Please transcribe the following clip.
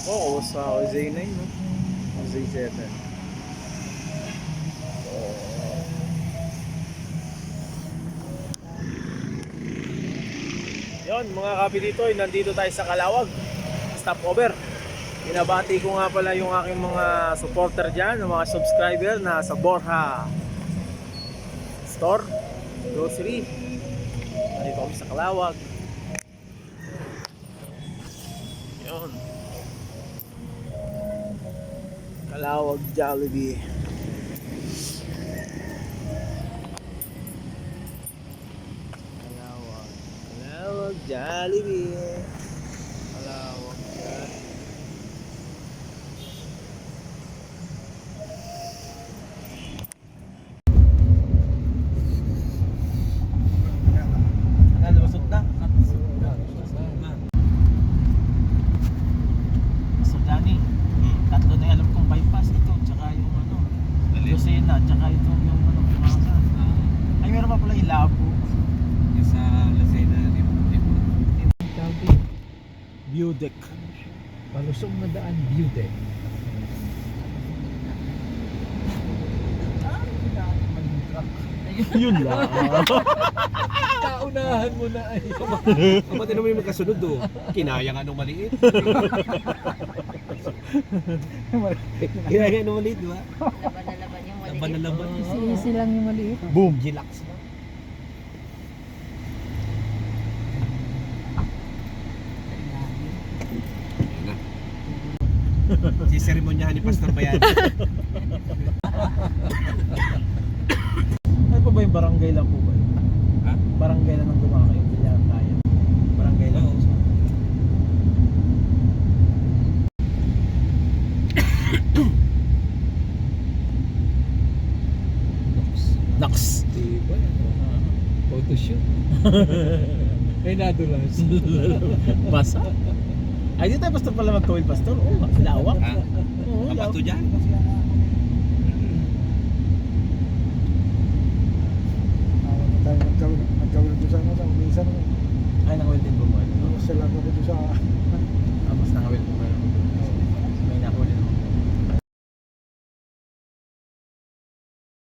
Oo, sa OZ9, no? OZ7. Yon mga kapi dito, nandito tayo sa Calawag. Stopover. Binabati ko nga pala yung aking mga supporter dyan, yung mga subscriber na sa Borja Store, Grocery. Nandito kami sa Calawag. Yon. Calawag Jollibee. Calawag Jollibee. Calawag Jollibee. Nalusot na. So Danny, tatlo na yung alam kong bypass ito, tsaka yung ano, Lucena, tsaka itong yung ano, Pimasa. Ay, meron pa pala Ilabo. Yung sa Lucena, View deck. Palusong na daan, view deck. Yun lang. Kaunahan mo na ay. Kapatid naman yung magkasunod do. Kinaya nga nung maliit. Kinaya nung maliit, di ba? Laban na laban yung maliit. Laban na laban. Easy lang yung maliit. Boom. Gilax na. Siseremonyahan ni Pastor Bayan. Ano pa ba yung barangay lang po ba? Ha? Barangay lang ng Dumaka yung Bilyaran tayo. Barangay lang. Oo. Naks. Diba? Photoshoot. Ay nadulas. Basa. Ay, di tayo basta pala magkawil, Pastor. Oo, lawak. Ha? Oo, Ang lawak. bato dyan? Tayo nagkawin doon sa ano, sa umisa naman. Ay, nang din po mo. Sila ko doon sa